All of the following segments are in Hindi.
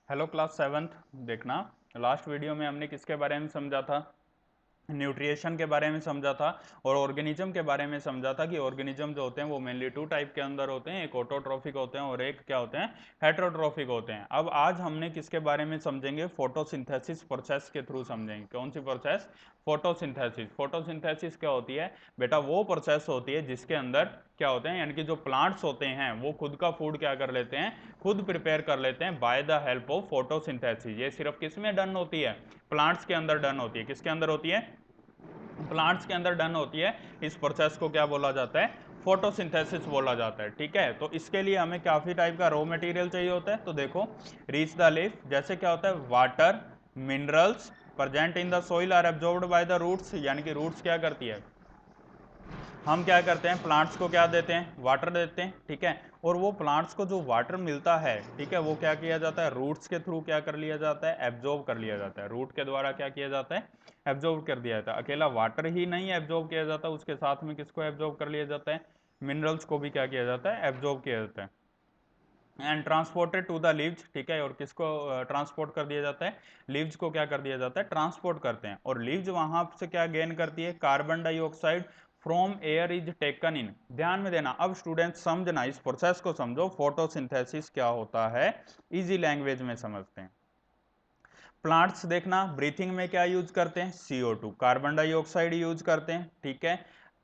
Hello class seventh. देखना, लास्ट वीडियो में हमने किसके बारे में समझा था? न्यूट्रिएशन के बारे में समझा था और ऑर्गेनिज्म के बारे में समझा था कि ऑर्गेनिज्म जो होते हैं वो मेनली टू टाइप के अंदर होते हैं, एक ऑटोट्रॉफिक होते हैं और एक क्या होते हैं, हेटेरोट्रॉफिक होते हैं। अब आज हमने किसके बारे में समझेंगे? फोटोसिंथेसिस प्रोसेस के थ्रू समझेंगे। कौन सी प्रोसेस? फोटोसिंथेसिस। फोटोसिंथेसिस क्या होती है बेटा? वो प्रोसेस होती है जिसके अंदर क्या होते हैं, यानी कि जो प्लांट्स होते हैं वो खुद का फूड क्या कर लेते हैं, खुद प्रिपेयर कर लेते हैं by the help of photosynthesis. ये सिर्फ किस में डन होती है? प्लांट्स के अंदर डन होती है। किसके अंदर होती है? प्लांट्स के अंदर डन होती है। इस प्रोसेस को क्या बोला जाता है? फोटोसिंथेसिस बोला जाता है। ठीक है, तो इसके लिए हमें काफी टाइप का रॉ मटेरियल चाहिए होता है। तो देखो, रीच द लीफ जैसे क्या होता है, water, minerals present in the soil are absorbed by the roots, यानी कि रूट्स क्या करती है, हम क्या करते हैं, प्लांट्स को क्या देते हैं, वाटर देते हैं। ठीक है, और वो प्लांट्स को जो वाटर मिलता है, ठीक है, वो क्या किया जाता है, रूट्स के थ्रू क्या कर लिया जाता है, एब्जॉर्ब कर लिया जाता है। रूट के द्वारा क्या किया जाता है, एब्जॉर्ब कर दिया जाता है। अकेला वाटर ही नहीं एब्जॉर्ब किया जाता, उसके साथ में किसको एब्जॉर्ब कर लिया जाता है, मिनरल्स को भी क्या किया जाता है, एब्जॉर्ब किया जाता है। And transported to the leaves, ठीक है, और किसको ट्रांसपोर्ट कर दिया जाता है, लीव्स को क्या कर दिया जाता है, ट्रांसपोर्ट करते हैं। और लीव्स वहां से क्या गेन करती है, carbon dioxide from air is taken in. ध्यान में देना, अब स्टूडेंट समझना, इस प्रोसेस को समझो, फोटोसिंथेसिस क्या होता है, इजी लैंग्वेज में समझते हैं। प्लांट्स देखना, ब्रीथिंग में क्या यूज करते हैं, CO2, कार्बन डाइऑक्साइड यूज करते हैं। ठीक है,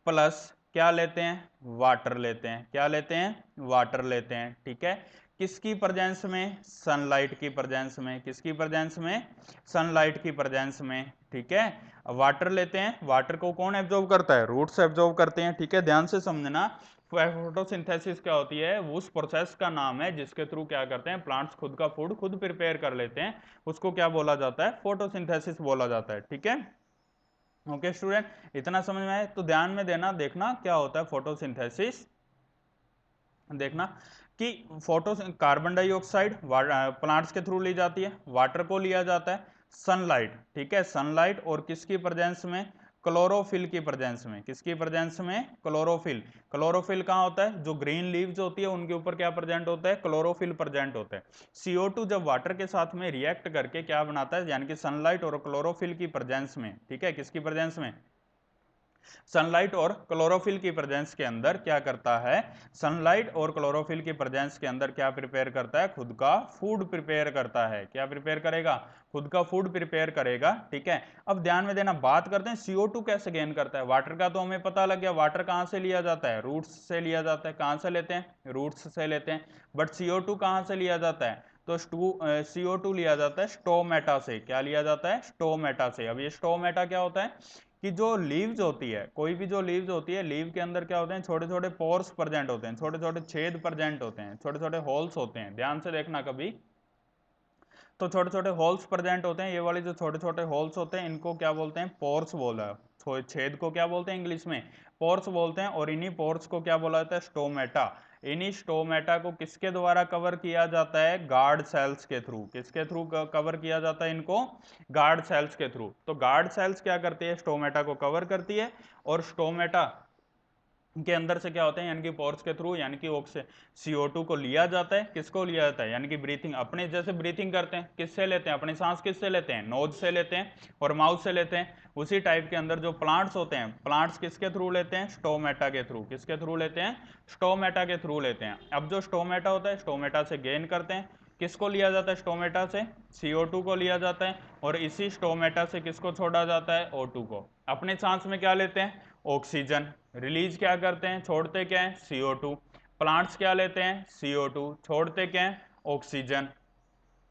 प्लस क्या लेते हैं, वाटर लेते हैं। क्या लेते हैं, वाटर लेते हैं। ठीक है, किसकी प्रेजेंस में, सनलाइट की प्रेजेंस में। किसकी प्रेजेंस में, सनलाइट की प्रेजेंस में। ठीक है, वाटर लेते हैं, वाटर को कौन एब्जॉर्ब करता है, रूट्स एब्जॉर्ब करते हैं। ठीक है, ध्यान से समझना, फोटोसिंथेसिस क्या होती है, उस प्रोसेस का नाम है जिसके थ्रू क्या करते हैं, प्लांट्स खुद का फूड खुद प्रिपेयर कर लेते हैं, उसको क्या बोला जाता है, फोटोसिंथेसिस बोला जाता है। ठीक है, ओके स्टूडेंट, इतना समझ में आए? तो ध्यान में देना, देखना क्या होता है फोटोसिंथेसिस। देखना कि फोटो कार्बन डाइऑक्साइड प्लांट्स के थ्रू ली जाती है, वाटर को लिया जाता है, सनलाइट, ठीक है, सनलाइट और किसकी प्रेजेंस में, क्लोरोफिल की प्रेजेंस में। किसकी प्रेजेंस में, क्लोरोफिल। क्लोरोफिल कहाँ होता है, जो ग्रीन लीव्स होती है उनके ऊपर क्या प्रेजेंट होता है, क्लोरोफिल प्रेजेंट होता है। CO2 जब वाटर के साथ में रिएक्ट करके क्या बनाता है, यानी कि सनलाइट और क्लोरोफिल की प्रेजेंस में, ठीक है, किसकी प्रेजेंस में, सनलाइट और क्लोरोफिल की प्रेजेंस के अंदर क्या करता है, सनलाइट और क्लोरोफिल की प्रेजेंस के अंदर क्या प्रिपेयर करता है, खुद का फूड प्रिपेयर करता है। क्या प्रिपेयर करेगा, खुद का फूड प्रिपेयर करेगा। ठीक है, अब ध्यान में देना, बात करते हैं CO2 कैसे गेन करता है। वाटर का तो हमें पता लग गया, वाटर कहां से लिया जाता है, रूट्स से लिया जाता है। कहां से लेते हैं, रूट्स से लेते हैं। बट CO2 कहां से लिया जाता है, तो CO2 लिया जाता है स्टोमेटा से। क्या लिया जाता है, स्टोमेटा से। अब ये स्टोमेटा क्या होता है कि जो लीव्स होती है, कोई भी जो लीव्स होती है, लीव के अंदर क्या होते हैं, छोटे छोटे पोर्स प्रेजेंट होते हैं, छोटे छोटे छेद प्रेजेंट होते हैं, छोटे छोटे होल्स होते हैं। ध्यान से देखना कभी, तो छोटे छोटे होल्स प्रेजेंट होते हैं। ये वाले जो छोटे छोटे होल्स होते हैं इनको क्या बोलते हैं, पोर्स बोला है। छेद को क्या बोलते हैं, इंग्लिश में पोर्स बोलते हैं। और इन्हीं पोर्स को क्या बोला जाता है, स्टोमेटा। इन्हीं स्टोमेटा को किसके द्वारा कवर किया जाता है, गार्ड सेल्स के थ्रू। किसके थ्रू कवर किया जाता है इनको, गार्ड सेल्स के थ्रू। तो गार्ड सेल्स क्या करती है, स्टोमेटा को कवर करती है। और स्टोमेटा के अंदर से क्या होते हैं, यानी कि पोर्स के थ्रू, यानी कि CO2 को लिया जाता है। किसको लिया जाता है, यानी कि ब्रीथिंग, अपने जैसे ब्रीथिंग करते हैं, किससे लेते हैं, अपनी सांस किससे लेते हैं, नोज से लेते हैं और माउथ से लेते हैं। उसी टाइप के अंदर जो प्लांट्स होते हैं, प्लांट्स किसके थ्रू लेते हैं, स्टोमेटा के थ्रू। किसके थ्रू लेते हैं, स्टोमेटा के थ्रू लेते हैं। अब जो स्टोमेटा होता है, स्टोमेटा से गेन करते हैं। किसको लिया जाता है, स्टोमेटा से CO2 को लिया जाता है। और इसी स्टोमेटा से किसको छोड़ा जाता है, O2 को। अपने सांस में क्या लेते हैं, ऑक्सीजन। रिलीज क्या करते हैं, छोड़ते क्या है, CO2। प्लांट्स क्या लेते हैं, CO2, छोड़ते क्या है, ऑक्सीजन।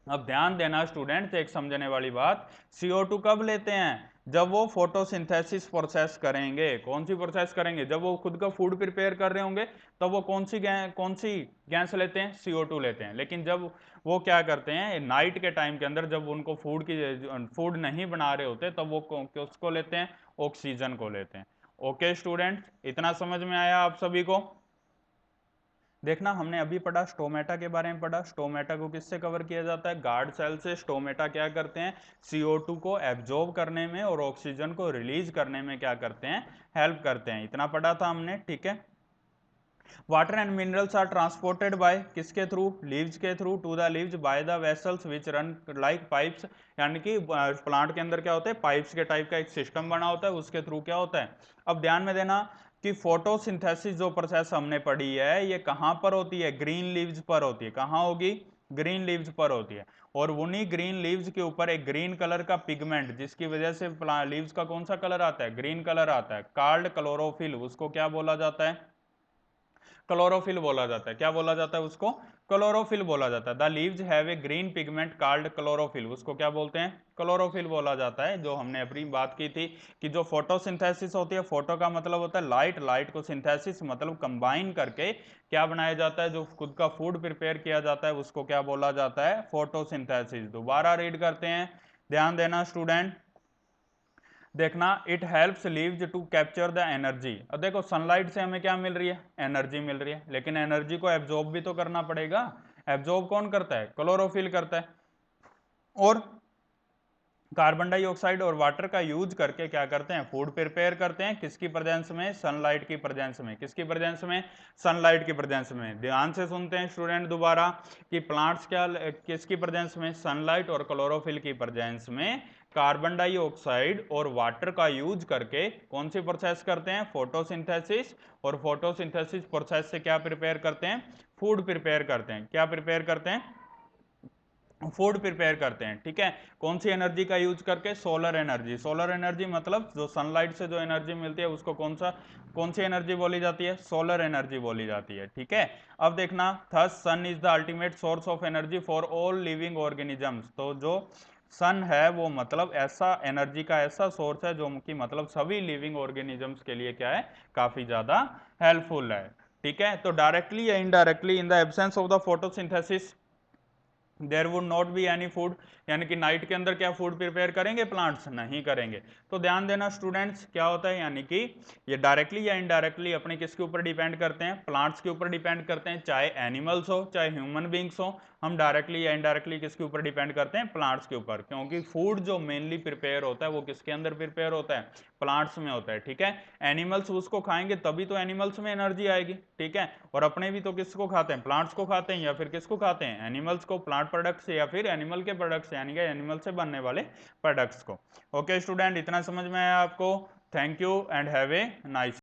अब ध्यान देना स्टूडेंट, एक समझने वाली बात, CO2 कब लेते हैं, जब वो फोटोसिंथेसिस प्रोसेस करेंगे। कौन सी प्रोसेस करेंगे, जब वो खुद का फूड प्रिपेयर कर रहे होंगे, तब वो कौन सी गैस लेते हैं, CO2 लेते हैं। लेकिन जब वो क्या करते हैं, नाइट के टाइम के अंदर, जब उनको फूड नहीं बना रहे होते, तब वो किसको लेते हैं, ऑक्सीजन को लेते हैं। ओके स्टूडेंट, इतना समझ में आया आप सभी को? देखना, हमने अभी पढ़ा, स्टोमेटा के बारे में पढ़ा। स्टोमेटा को किससे कवर किया जाता है, गार्ड सेल से। स्टोमेटा क्या करते हैं, CO2 को एब्जॉर्ब करने में और ऑक्सीजन को रिलीज करने में क्या करते हैं, हेल्प करते हैं। इतना पढ़ा था हमने। ठीक है, water and minerals are transported by किसके थ्रू, लीव्स के through to the leaves by the vessels which run like pipes, यानी कि प्लांट के अंदर क्या होता है, पाइप्स के टाइप का एक सिस्टम बना होता है, उसके थ्रू क्या होता है। अब ध्यान में देना कि फोटोसिंथेसिस जो प्रोसेस हमने पढ़ी है ये कहां पर होती है, ग्रीन लीव्स पर होती है। कहां होगी, ग्रीन लीव्स पर होती है। और उन्हीं ग्रीन लीव्स के ऊपर एक ग्रीन कलर का पिगमेंट, जिसकी वजह से लीव्स का कौन सा कलर आता है, ग्रीन कलर आता है, कॉल्ड क्लोरोफिल, उसको क्या बोला जाता है, क्लोरोफिल बोला जाता है। क्या बोला जाता है उसको, क्लोरोफिल बोला जाता है। The leaves have a green pigment called chlorophyll, उसको क्या बोलते हैं, क्लोरोफिल बोला जाता है। जो हमने अपनी बात की थी कि जो फोटोसिंथेसिस होती है, फोटो का मतलब होता है लाइट, लाइट को सिंथेसिस मतलब कंबाइन करके क्या बनाया जाता है, जो खुद का फूड प्रिपेयर किया जाता है, उसको क्या बोला जाता है, फोटोसिंथेसिस। दोबारा रीड करते हैं, ध्यान देना स्टूडेंट। देखना, it helps leaves to capture the energy. अब देखो सनलाइट से हमें क्या मिल रही है, एनर्जी मिल रही है, लेकिन एनर्जी को एब्जॉर्ब भी तो करना पड़ेगा। एब्जॉर्ब कौन करता है, क्लोरोफिल करता है। और कार्बन डाइऑक्साइड और वाटर का यूज करके क्या करते हैं, फूड प्रिपेयर करते हैं, किसकी प्रेजेंस में, सनलाइट की प्रेजेंस में। किसकी प्रेजेंस में, सनलाइट की प्रेजेंस में। ध्यान से सुनते हैं स्टूडेंट दोबारा कि प्लांट्स क्या किसकी प्रेजेंस में, सनलाइट और क्लोरोफिल की प्रेजेंस में कार्बन डाइऑक्साइड और वाटर का यूज करके कौन सी प्रोसेस करते हैं, फोटोसिंथेसिस। और फोटोसिंथेसिस प्रोसेस से क्या प्रिपेयर करते हैं, फूड प्रिपेयर करते हैं। क्या प्रिपेयर करते हैं, फूड प्रिपेयर करते हैं। ठीक है, कौन सी एनर्जी का यूज करके, सोलर एनर्जी। सोलर एनर्जी मतलब जो सनलाइट से जो एनर्जी मिलती है उसको कौन सी एनर्जी बोली जाती है, सोलर एनर्जी बोली जाती है। ठीक है, अब देखना, thus sun is the ultimate source of energy for all living organisms. तो जो सन है वो मतलब ऐसा एनर्जी का ऐसा सोर्स है जो कि मतलब सभी लिविंग ऑर्गेनिजम्स के लिए क्या है, काफी ज्यादा हेल्पफुल है। ठीक है, तो डायरेक्टली या indirectly in the absence of the photosynthesis there would not be any food, यानी कि नाइट के अंदर क्या फूड प्रिपेयर करेंगे प्लांट्स, नहीं करेंगे। तो ध्यान देना स्टूडेंट्स, क्या होता है, यानी कि ये डायरेक्टली या इनडायरेक्टली अपने किसके ऊपर डिपेंड करते हैं, प्लांट्स के ऊपर डिपेंड करते हैं, चाहे एनिमल्स हो चाहे ह्यूमन बींग्स हो। हम डायरेक्टली या इनडायरेक्टली किसके ऊपर डिपेंड करते हैं, प्लांट्स के ऊपर, क्योंकि फूड जो मेनली प्रिपेयर होता है वो किसके अंदर प्रिपेयर होता है, प्लांट्स में होता है। ठीक है, एनिमल्स उसको खाएंगे तभी तो एनिमल्स में एनर्जी आएगी। ठीक है, और अपने भी तो किसको खाते हैं, प्लांट्स को खाते हैं, या फिर किसको खाते हैं, एनिमल्स को, प्लांट प्रोडक्ट्स या फिर एनिमल के प्रोडक्ट्स, यानी कि एनिमल से बनने वाले प्रोडक्ट्स को। ओके स्टूडेंट, इतना समझ में आया आपको। Thank you and have a nice